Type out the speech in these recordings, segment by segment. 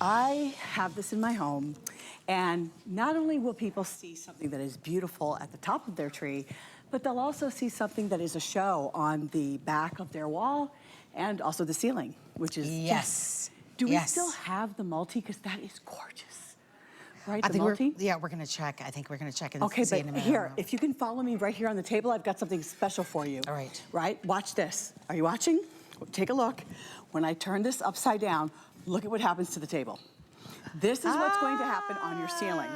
I have this in my home, and not only will people see something that is beautiful at the top of their tree, but they'll also see something that is a show on the back of their wall and also the ceiling, which is Yes. Do we still have the multi? Because that is gorgeous, right? I The think multi? we're gonna check. I think we're gonna check and Okay, see in a but minute. here, if you can follow me right here on the table, I've got something special for you. All right. Right? Watch this. Are you watching? Take a look. When I turn this upside down, look at what happens to the table. This is what's going to happen on your ceiling.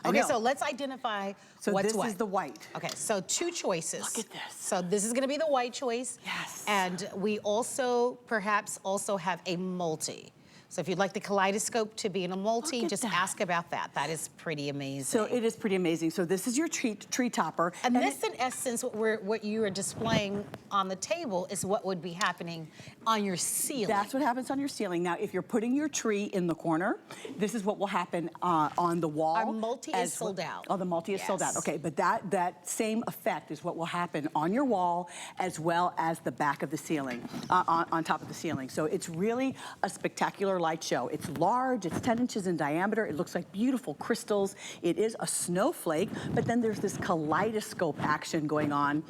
Okay, so let's identify what's what. This is the white. Okay, so two choices. Look at this. So this is gonna be the white choice. Yes. And we also, perhaps also have a multi. So if you'd like the Kaleidoscope to be in a multi, just ask about that. That is pretty amazing. So it is pretty amazing. So this is your tree topper. And this, in essence, what you are displaying on the table is what would be happening on your ceiling. That's what happens on your ceiling. Now, if you're putting your tree in the corner, this is what will happen on the wall. Our multi is sold out. Oh, the multi is sold out. Okay, but that same effect is what will happen on your wall as well as the back of the ceiling, on top of the ceiling. So it's really a spectacular light show. It's large, it's 10 inches in diameter, it looks like beautiful crystals. It is a snowflake, but then there's this kaleidoscope action going on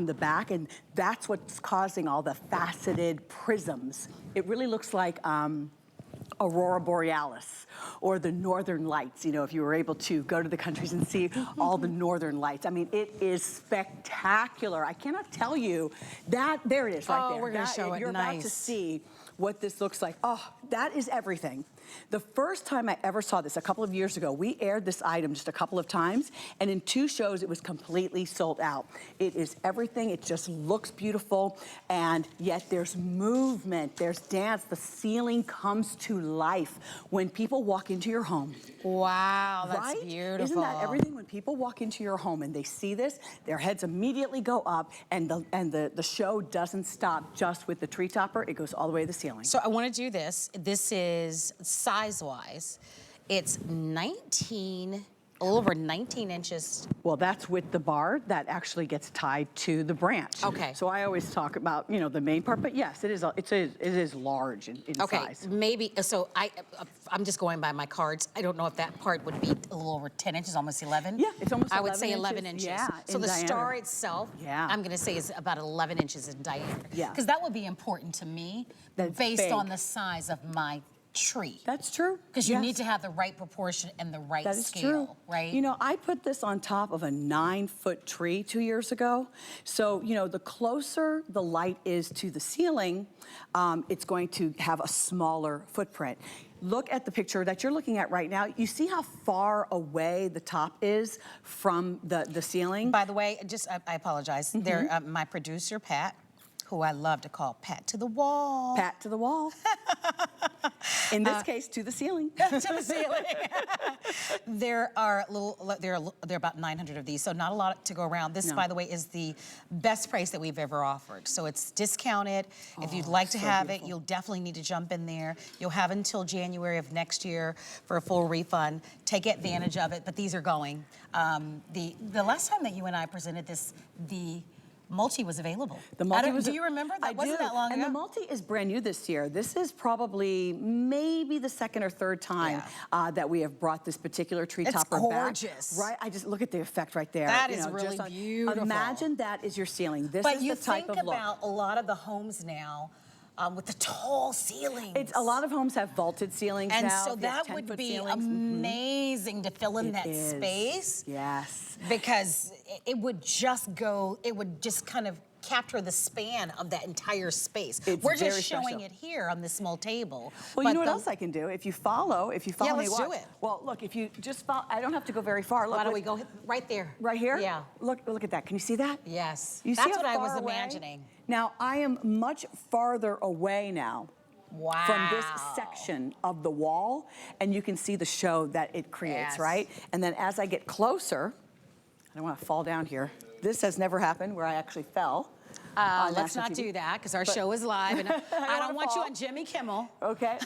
the back, and that's what's causing all the faceted prisms. It really looks like Aurora Borealis or the Northern Lights, you know, if you were able to go to the countries and see all the Northern Lights. I mean, it is spectacular. I cannot tell you that. There it is right there. Oh, we're going to show it. You're about to see what this looks like. Oh, that is everything. The first time I ever saw this, a couple of years ago, we aired this item just a couple of times, and in 2 shows, it was completely sold out. It is everything. It just looks beautiful, and yet there's movement, there's dance. The ceiling comes to life when people walk into your home. Wow, that's right? beautiful. Isn't that everything? When people walk into your home and they see this, their heads immediately go up, and the show doesn't stop just with the tree topper. It goes all the way to the ceiling. So I want to do this. This is size-wise. It's a little over 19 inches. Well, that's with the bar that actually gets tied to the branch. Okay. So I always talk about, you know, the main part, but yes, it is large in size. Okay, maybe, so I'm just going by my cards. I don't know if that part would be a little over 10 inches, almost 11. Yeah, it's almost 11 I would say inches. 11 inches. Yeah, so in the diameter. star itself, Yeah. I'm gonna say is about 11 inches in diameter. Yeah. Because that would be important to me That's based big. on the size of my tree. That's true. Because you need to have the right proportion and the right That is scale, true. right? You know, I put this on top of a 9-foot tree 2 years ago. So, you know, the closer the light is to the ceiling, it's going to have a smaller footprint. Look at the picture that you're looking at right now. You see how far away the top is from the ceiling? By the way, I apologize. They're my producer, Pat, who I love to call Pat to the wall. Pat to the wall. In this case, to the ceiling. To the ceiling. There are about 900 of these, so not a lot to go around. This, by the way, is the best price that we've ever offered. So it's discounted. If you'd like to have it, you'll definitely need to jump in there. You'll have until January of next year for a full refund. Take advantage of it, but these are going. The last time that you and I presented this, the multi was available. The multi was. Do you remember that? I Wasn't do. that long ago? And the multi is brand new this year. This is probably maybe the 2nd or 3rd time that we have brought this particular tree topper back. It's gorgeous. Right? I just look at the effect right there. That is really beautiful. Imagine that is your ceiling. This But is you the type think of look. about a lot of the homes now with the tall ceilings. A lot of homes have vaulted ceilings and now. so that would be ceilings. amazing to fill in that space. Yes. Because it would just kind of capture the span of that entire space. We're just showing it here on this small table. Well, you know what else I can do? If you follow me, let's do it. Well, look, if you just follow, I don't have to go very far. Look, why don't we go right there? Right here? Yeah. Look at that. Can you see that? Yes. You That's see what I was away? imagining. Now, I am much farther away now. Wow. From this section of the wall, and you can see the show that it creates, right? And then as I get closer, I don't want to fall down here. This has never happened where I actually fell. Let's not do that because our show is live, and I don't want you on Jimmy Kimmel. Okay.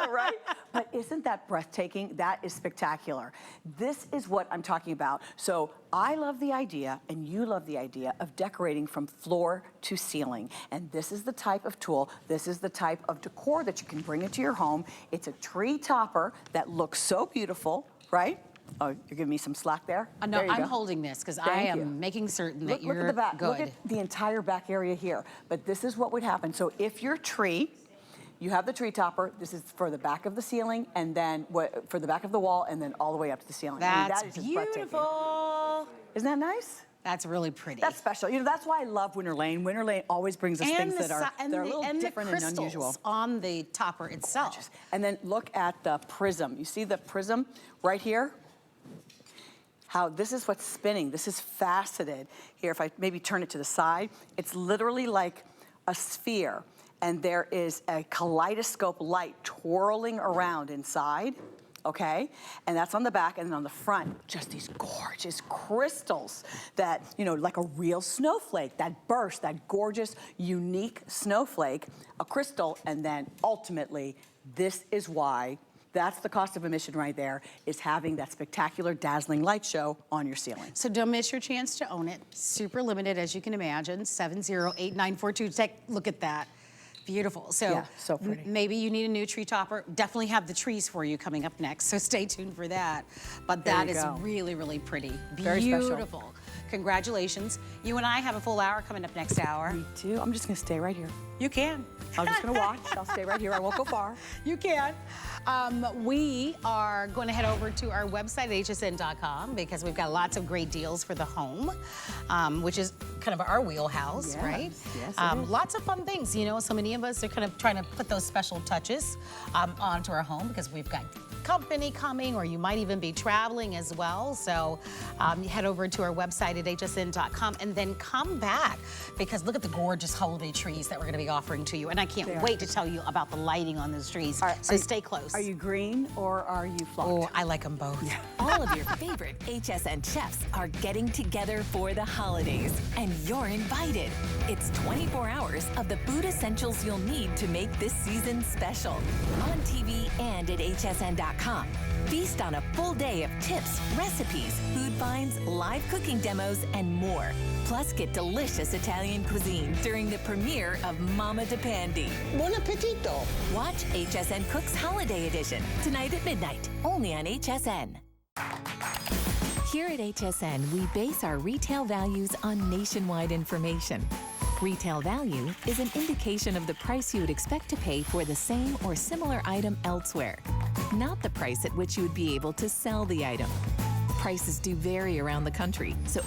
Right? But isn't that breathtaking? That is spectacular. This is what I'm talking about. So I love the idea, and you love the idea, of decorating from floor to ceiling. And this is the type of tool, this is the type of decor that you can bring into your home. It's a tree topper that looks so beautiful, right? Oh, you're giving me some slack there? No, There you I'm go. holding this because I Thank am you. making certain that Look you're at the back. good. Look at the entire back area here. But this is what would happen. So if your tree, you have the tree topper, this is for the back of the ceiling, and then for the back of the wall, and then all the way up to the ceiling. I mean, That's that is just breathtaking. beautiful. Isn't that nice? That's really pretty. That's special. You know, that's why I love Winter Lane. Winter Lane always brings us things that are they're a little different and unusual. crystals on the topper itself. And then look at the prism. You see the prism right here? How this is what's spinning. This is faceted. Here, if I maybe turn it to the side, it's literally like a sphere. And there is a kaleidoscope light twirling around inside, okay? And that's on the back, and then on the front, just these gorgeous crystals that, you know, like a real snowflake, that burst, that gorgeous, unique snowflake, a crystal, and then ultimately, this is why, that's the cost of admission right there, is having that spectacular, dazzling light show on your ceiling. So don't miss your chance to own it. Super limited, as you can imagine. 708942. Take a look at that. Beautiful. So, Yeah, so pretty. Maybe you need a new tree topper. Definitely have the trees for you coming up next, so stay tuned for that. But that is really, really pretty. Very special. Beautiful. Congratulations. You and I have a full hour coming up next hour. Me too. I'm just gonna stay right here. You can. I'm just gonna watch. I'll stay right here. I won't go far. You can. We are going to head over to our website, hsn.com, because we've got lots of great deals for the home, which is kind of our wheelhouse, right? Yes, it is. Lots of fun things, you know. So many of us are kind of trying to put those special touches onto our home because we've got company coming, or you might even be traveling as well. So you head over to our website at hsn.com and then come back, because look at the gorgeous holiday trees that we're going to be offering to you. And I can't wait to tell you about the lighting on those trees. So stay close. Are you green or are you flocked? Oh, I like them both. Yeah. All of your favorite HSN chefs are getting together for the holidays, and you're invited. It's 24 hours of the food essentials you'll need to make this season special. On TV and at hsn.com. Feast on a full day of tips, recipes, food finds, live cooking demos, and more. Plus, get delicious Italian cuisine during the premiere of Mama de Pandi. Buon appetito! Watch HSN Cooks Holiday Edition tonight at midnight, only on HSN. Here at HSN, we base our retail values on nationwide information. Retail value is an indication of the price you would expect to pay for the same or similar item elsewhere, not the price at which you would be able to sell the item. Prices do vary around the country, so